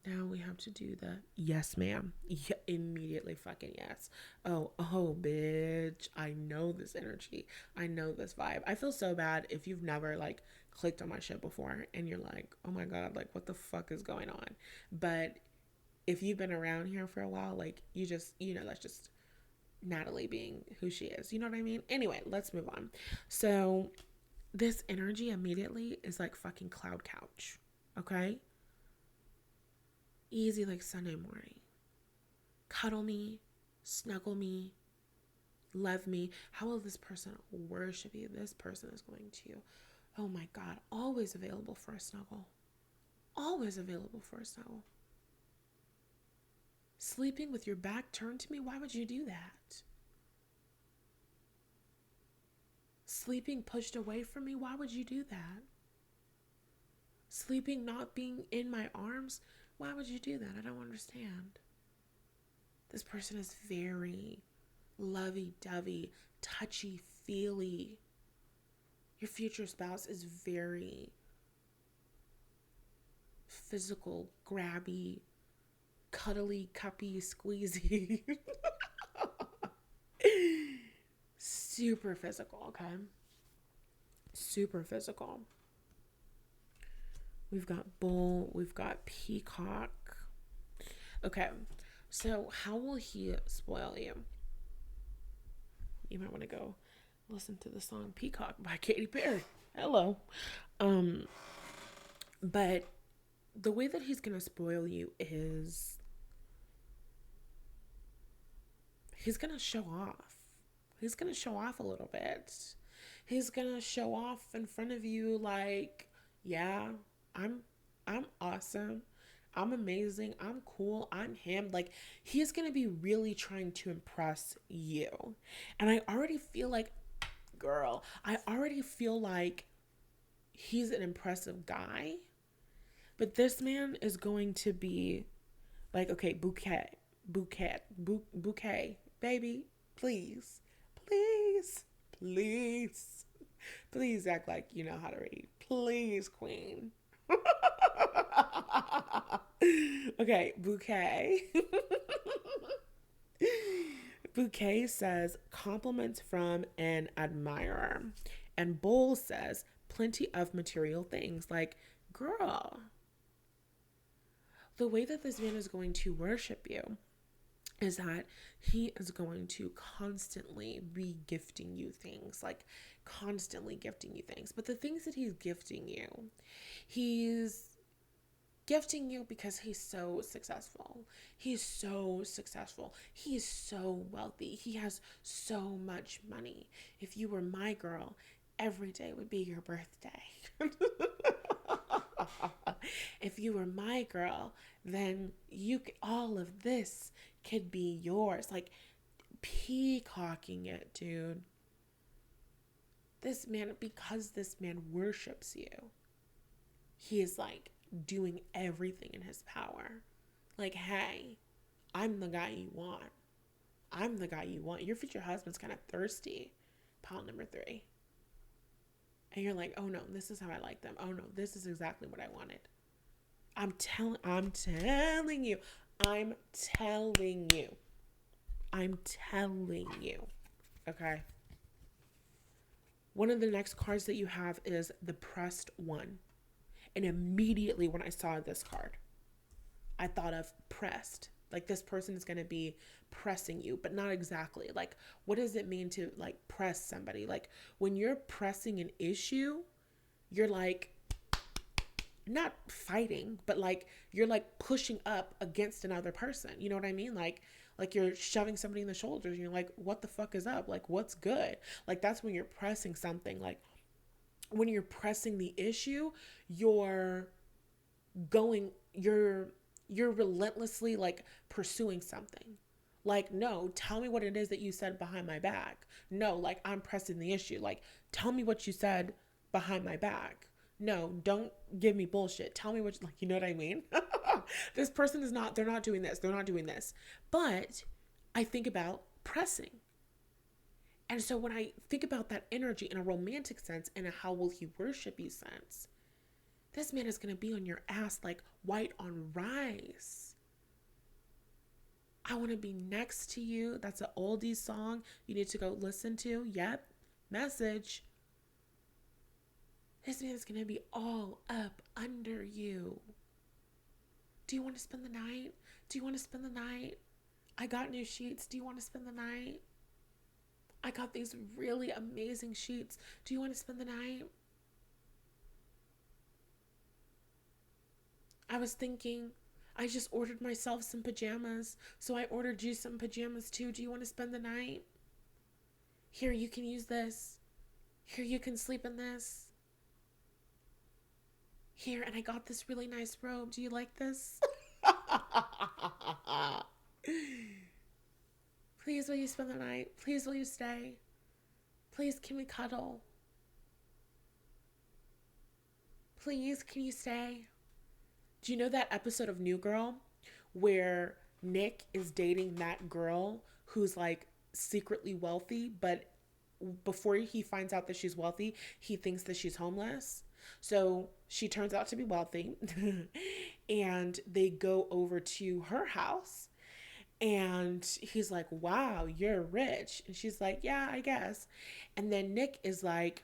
Now we have to do the yes, ma'am. Yeah, immediately fucking yes. Oh, bitch. I know this energy. I know this vibe. I feel so bad if you've never like clicked on my shit before and you're like, oh my God, like what the fuck is going on? But if you've been around here for a while, like that's just Natalie being who she is. You know what I mean? Anyway, let's move on. So this energy immediately is like fucking cloud couch. Okay? Easy like Sunday morning. Cuddle me, snuggle me, love me. How will this person worship you? This person is going to, oh my God, always available for a snuggle. Always available for a snuggle. Sleeping with your back turned to me? Why would you do that? Sleeping pushed away from me? Why would you do that? Sleeping not being in my arms? Why would you do that? I don't understand. This person is very lovey-dovey, touchy-feely. Your future spouse is very physical, grabby, cuddly, cuppy, squeezy. Super physical, okay? Super physical. We've got bull, we've got peacock. Okay, so how will he spoil you? You might want to go listen to the song Peacock by Katy Perry. Hello. But the way that he's going to spoil you is he's going to show off. He's going to show off a little bit. He's going to show off in front of you like, yeah, I'm awesome. I'm amazing. I'm cool. I'm him. Like, he's going to be really trying to impress you. And I already feel like, girl, I already feel like he's an impressive guy. But this man is going to be like, okay, bouquet, baby, please, please, please, please act like you know how to read. Please, queen. Okay, bouquet. Bouquet says compliments from an admirer. And Bowl says plenty of material things. Like, girl, the way that this man is going to worship you is that he is going to constantly be gifting you things, like constantly gifting you things. But the things that he's gifting you because he's so successful. He's so successful. He's so wealthy. He has so much money. If you were my girl, every day would be your birthday. If you were my girl, then all of this could be yours. Like, peacocking it, dude. Because this man worships you, he is like doing everything in his power. Like, hey, I'm the guy you want. I'm the guy you want. Your future husband's kind of thirsty. Pile number 3. And you're like, oh no, this is how I like them. Oh no, this is exactly what I wanted. I'm telling you. Okay. One of the next cards that you have is the pressed one. And immediately when I saw this card, I thought of pressed. Like, this person is going to be pressing you, but not exactly. Like, what does it mean to like press somebody? Like, when you're pressing an issue, you're like, not fighting, but like you're like pushing up against another person. You know what I mean? Like you're shoving somebody in the shoulders and you're like, what the fuck is up? Like what's good? Like that's when you're pressing something. Like when you're pressing the issue, you're going you're relentlessly like pursuing something. Like, no, tell me what it is that you said behind my back. No, like I'm pressing the issue. Like, tell me what you said behind my back. No, don't give me bullshit. Tell me what, like, you know what I mean? This person is not, they're not doing this. They're not doing this. But I think about pressing. And so when I think about that energy in a romantic sense and a how will he worship you sense, this man is going to be on your ass like white on rice. I want to be next to you. That's an oldie song you need to go listen to. Yep. Message. This man is going to be all up under you. Do you want to spend the night? Do you want to spend the night? I got new sheets. Do you want to spend the night? I got these really amazing sheets. Do you want to spend the night? I was thinking, I just ordered myself some pajamas, so I ordered you some pajamas too. Do you want to spend the night? Here, you can use this. Here, you can sleep in this. Here, and I got this really nice robe. Do you like this? Please, will you spend the night? Please, will you stay? Please, can we cuddle? Please, can you stay? Do you know that episode of New Girl where Nick is dating that girl who's like secretly wealthy, but before he finds out that she's wealthy, he thinks that she's homeless? So she turns out to be wealthy and they go over to her house and he's like, wow, you're rich. And she's like, yeah, I guess. And then Nick is like,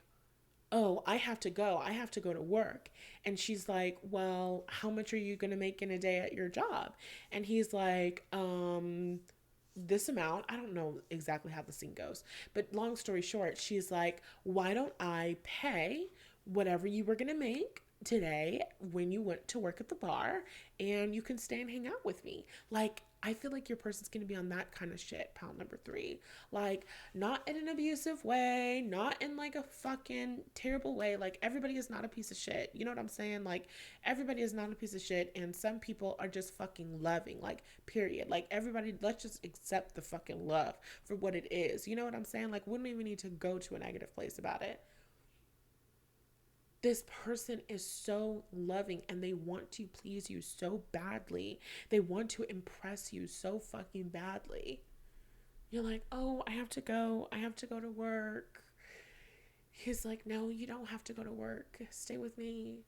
oh, I have to go. I have to go to work. And she's like, well, how much are you going to make in a day at your job? And he's like, this amount. I don't know exactly how the scene goes. But long story short, she's like, why don't I pay whatever you were going to make today when you went to work at the bar and you can stay and hang out with me? Like, I feel like your person's going to be on that kind of shit, pound number three. Like, not in an abusive way, not in like a fucking terrible way. Like, everybody is not a piece of shit. You know what I'm saying? Like, everybody is not a piece of shit. And some people are just fucking loving, like, period. Like, everybody, let's just accept the fucking love for what it is. You know what I'm saying? Like, we don't even need to go to a negative place about it. This person is so loving and they want to please you so badly. They want to impress you so fucking badly. You're like, oh, I have to go. I have to go to work. He's like, no, you don't have to go to work. Stay with me.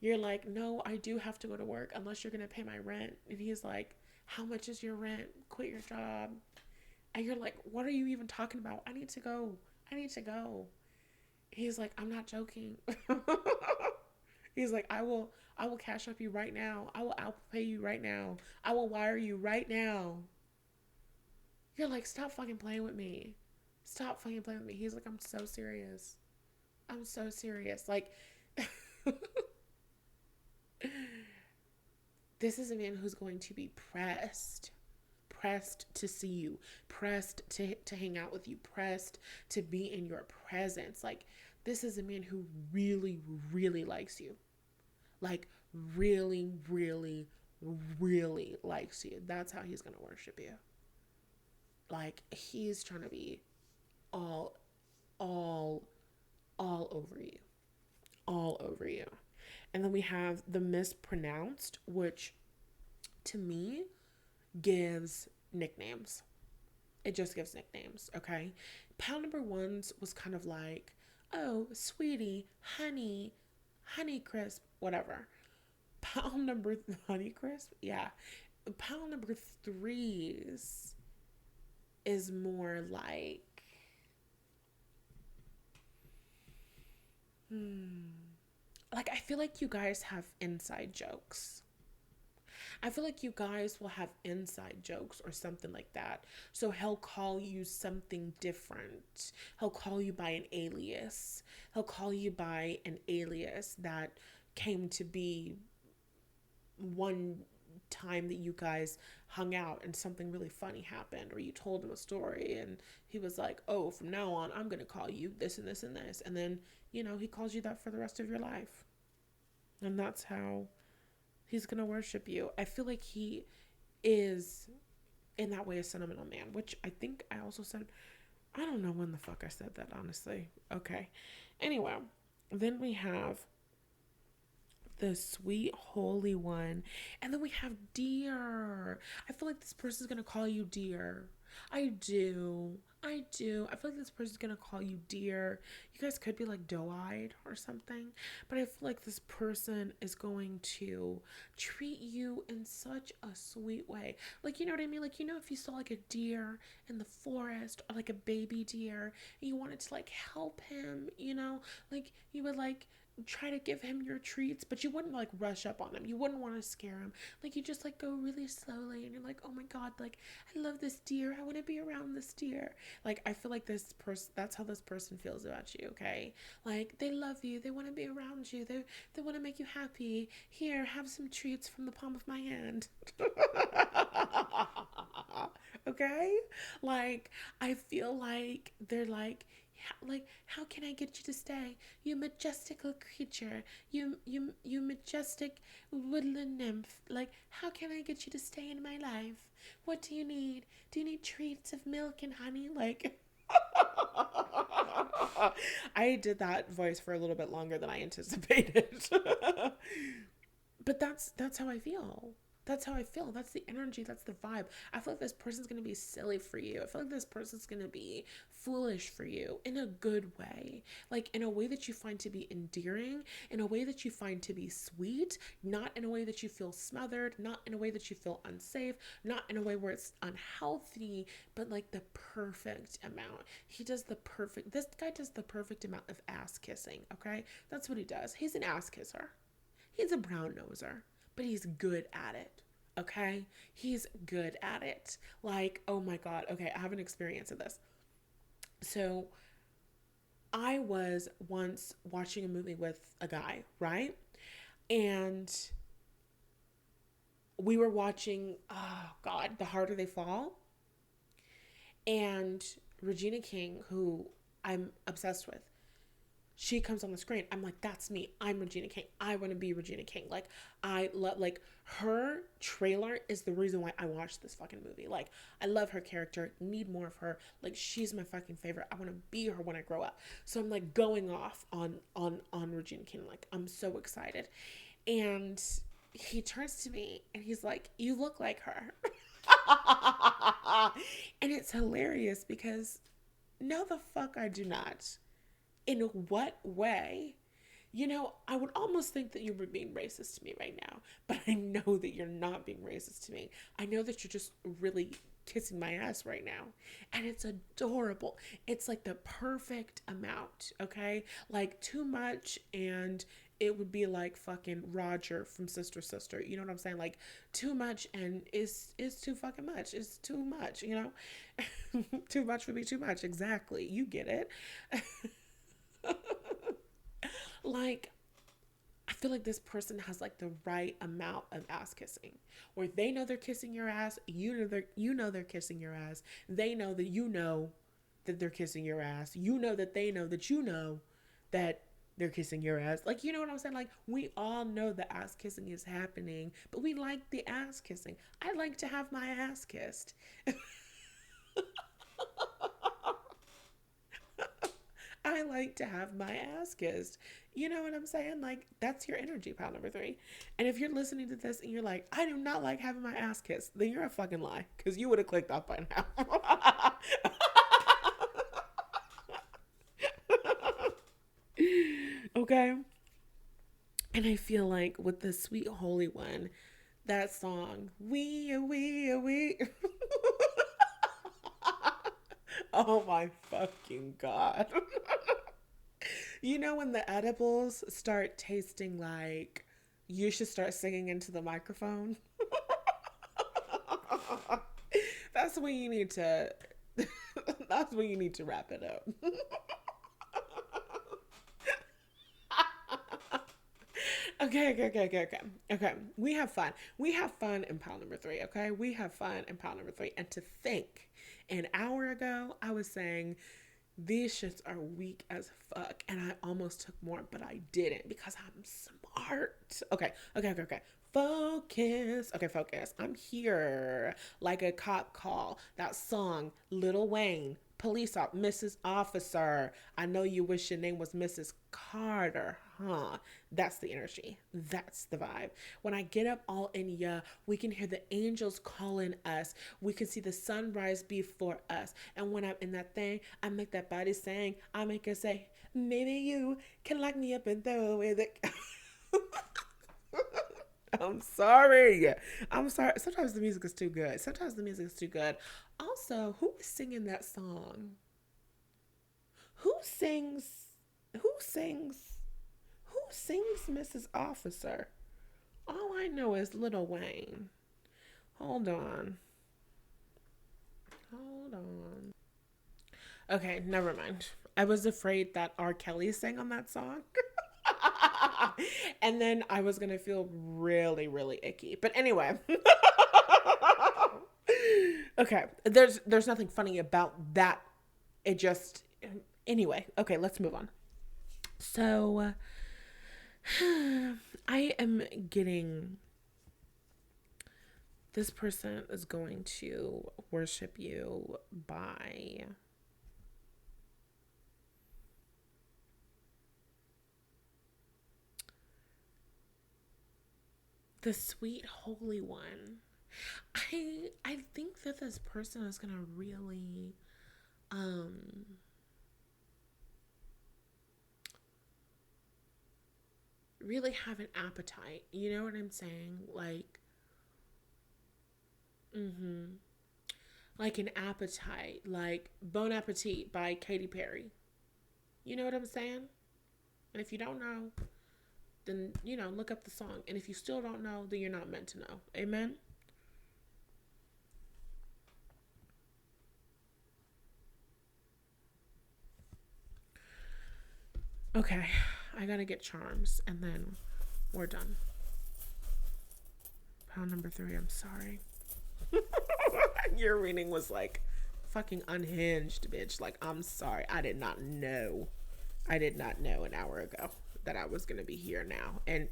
You're like, no, I do have to go to work unless you're going to pay my rent. And he's like, how much is your rent? Quit your job. And you're like, what are you even talking about? I need to go. I need to go. He's like, I'm not joking. He's like, I will cash up you right now. I will Apple pay you right now. I will wire you right now. You're like, stop fucking playing with me. Stop fucking playing with me. He's like, I'm so serious. I'm so serious. Like, this is a man who's going to be pressed to see you, pressed to hang out with you, pressed to be in your presence. Like, this is a man who really, really likes you. Like, really, really, really likes you. That's how he's going to worship you. Like, he's trying to be all, all, all over you. All over you. And then we have the mispronounced, which to me gives nicknames. It just gives nicknames, okay? Pound number ones was kind of like, oh, sweetie, honey crisp, whatever. Pound number, honey crisp? Yeah. Pound number threes is more like, like, I feel like you guys have inside jokes. I feel like you guys will have inside jokes or something like that. So he'll call you something different. He'll call you by an alias. He'll call you by an alias that came to be one time that you guys hung out and something really funny happened, or you told him a story and he was like, oh, from now on I'm going to call you this and this and this, and then he calls you that for the rest of your life, and that's how he's going to worship you. I feel like he is in that way a sentimental man, which I think I also said. I don't know when the fuck I said that, honestly. Okay, anyway, then we have the sweet holy one, and then we have dear. I feel like this person's gonna call you dear. I do. I feel like this person's gonna call you dear. You guys could be like doe-eyed or something, but I feel like this person is going to treat you in such a sweet way. Like, you know what I mean? Like, if you saw like a deer in the forest, or like a baby deer, and you wanted to like help him, like you would like try to give him your treats, but you wouldn't like rush up on him. You wouldn't want to scare him. Like, you just like go really slowly, and you're like, oh my god, like I love this deer. I want to be around this deer. Like, I feel like this person, that's how this person feels about you. Okay, like they love you. They want to be around you. They want to make you happy. Here, have some treats from the palm of my hand. Okay, like I feel like they're like, how can I get you to stay? You majestical creature. You majestic woodland nymph. Like, how can I get you to stay in my life? What do you need? Do you need treats of milk and honey? Like, I did that voice for a little bit longer than I anticipated. But that's how I feel. That's how I feel. That's the energy. That's the vibe. I feel like this person's going to be silly for you. I feel like this person's going to be foolish for you in a good way. Like, in a way that you find to be endearing, in a way that you find to be sweet, not in a way that you feel smothered, not in a way that you feel unsafe, not in a way where it's unhealthy, but like the perfect amount. This guy does the perfect amount of ass kissing, okay? That's what he does. He's an ass kisser. He's a brown noser, but he's good at it. Okay? He's good at it. Like, oh my God. Okay, I have an experience of this. So, I was once watching a movie with a guy, right? And we were watching, oh God, The Harder They Fall. And Regina King, who I'm obsessed with, she comes on the screen. I'm like, that's me. I'm Regina King. I want to be Regina King. Like, I love, like, her trailer is the reason why I watched this fucking movie. Like, I love her character. Need more of her. Like, she's my fucking favorite. I want to be her when I grow up. So I'm like going off on Regina King. Like, I'm so excited. And he turns to me and he's like, you look like her. And it's hilarious because no, the fuck I do not. In what way? I would almost think that you were being racist to me right now, but I know that you're not being racist to me. I know that you're just really kissing my ass right now. And it's adorable. It's like the perfect amount, okay? Like, too much and it would be like fucking Roger from Sister Sister. You know what I'm saying? Like, too much and is too fucking much. It's too much, Too much would be too much. Exactly. You get it. Like, I feel like this person has like the right amount of ass kissing, where they know they're kissing your ass, you know they're kissing your ass, they know that they're kissing your ass, you know that they know that that they're kissing your ass. Like, you know what I'm saying? Like, we all know the ass kissing is happening, but we like the ass kissing. I like to have my ass kissed. I like to have my ass kissed. You know what I'm saying? Like, that's your energy, pile number 3. And if you're listening to this and you're like, I do not like having my ass kissed, then you're a fucking lie, because you would have clicked off by now. Okay? And I feel like with the Sweet Holy One, that song, we. Oh my fucking God. When the edibles start tasting like you should start singing into the microphone? That's when you need to that's when you need to wrap it up. Okay. We have fun. We have fun in pile number three. Okay. We have fun in pile number three. And to think, an hour ago, I was saying these shits are weak as fuck. And I almost took more, but I didn't because I'm smart. Okay. Focus. Okay, focus. I'm here like a cop call. That song, Lil Wayne, police op, Mrs. Officer. I know you wish your name was Mrs. Carter, huh? That's the energy. That's the vibe. When I get up all in ya, we can hear the angels calling us. We can see the sunrise before us. And when I'm in that thing, I make that body sing. I make her say, maybe you can lock me up and throw away the. I'm sorry. I'm sorry. Sometimes the music is too good. Also, who is singing that song? Who sings? Who sings? Who sings Mrs. Officer? All I know is Lil Wayne. Hold on. Hold on. Okay, never mind. I was afraid that R. Kelly sang on that song. And then I was going to feel really, really icky. But anyway. Okay, there's nothing funny about that. It just anyway. Okay, let's move on. So I am getting this person is going to worship you by the sweet holy one. I think that this person is gonna um really have an appetite. You know what I'm saying? Mhm. Like an appetite, like Bon Appetit by Katy Perry. You know what I'm saying? And if you don't know, then look up the song. And if you still don't know, then you're not meant to know. Amen. Okay, I gotta get charms and then we're done. Pound number three, I'm sorry. Your reading was like fucking unhinged, bitch. Like, I'm sorry. I did not know. I did not know an hour ago that I was gonna be here now. And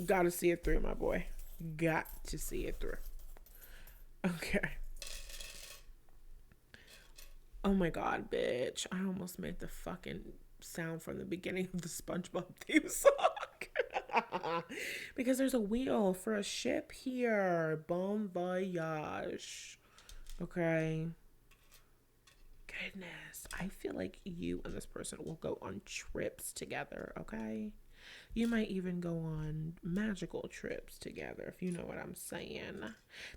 gotta see it through, my boy. Got to see it through. Okay. Oh my god, bitch. I almost made the fucking sound from the beginning of the SpongeBob theme song. Because there's a wheel for a ship here. Bon voyage. Okay. Goodness. I feel like you and this person will go on trips together, okay? You might even go on magical trips together, if you know what I'm saying.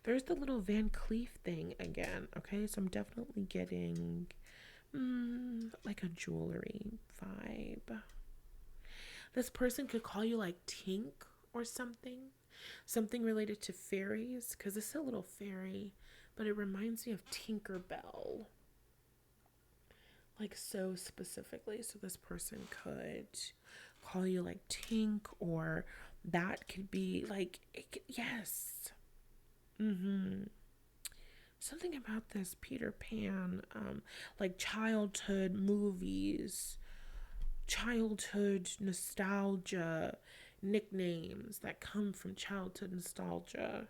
There's the little Van Cleef thing again, okay? So I'm definitely getting like a jewelry vibe. This person could call you like Tink or something. Something related to fairies, because it's a little fairy, but it reminds me of Tinkerbell. Like so specifically. So this person could call you like Tink, or that could be like, yes. Something about this Peter Pan, like childhood movies, childhood nostalgia, nicknames that come from childhood nostalgia.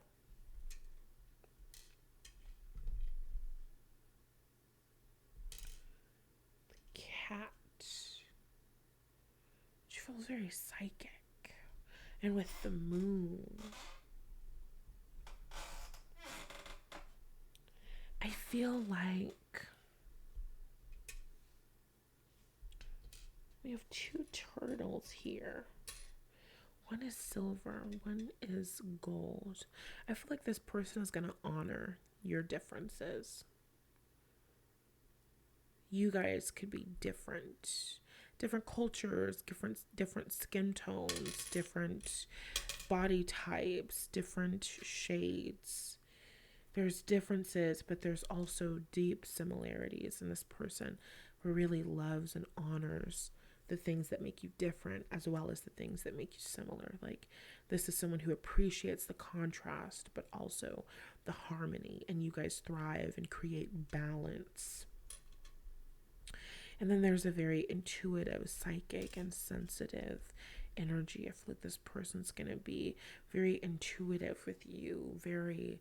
Cat. She feels very psychic. And with the moon, I feel like we have two turtles here. One is silver, one is gold. I feel like this person is going to honor your differences. You guys could be different cultures, different skin tones, different body types, different shades. There's differences, but there's also deep similarities, and this person really loves and honors the things that make you different as well as the things that make you similar. Like, this is someone who appreciates the contrast, but also the harmony, and you guys thrive and create balance. And then there's a very intuitive, psychic, and sensitive energy. I feel like this person's going to be very intuitive with you, very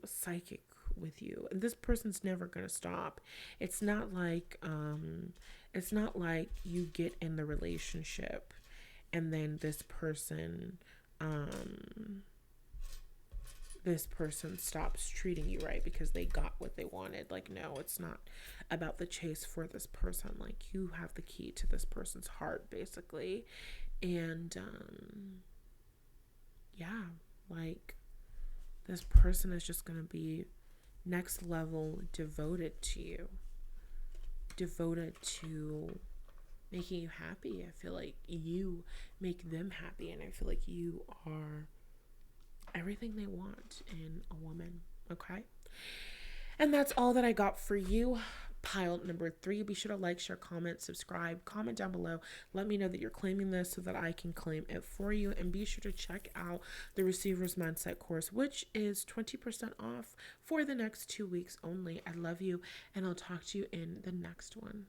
psychic with you. And this person's never going to stop. It's not like you get in the relationship and then this person stops treating you right because they got what they wanted. Like, no, it's not about the chase for this person. Like, you have the key to this person's heart, basically. And yeah, like, this person is just going to be next level devoted to you, devoted to making you happy. I feel like you make them happy, and I feel like you are everything they want in a woman. Okay? And that's all that I got for you. Pile number 3. Be sure to like, share, comment, subscribe, comment down below. Let me know that you're claiming this so that I can claim it for you. And be sure to check out the Receiver's Mindset course, which is 20% off for the next 2 weeks only. I love you, and I'll talk to you in the next one.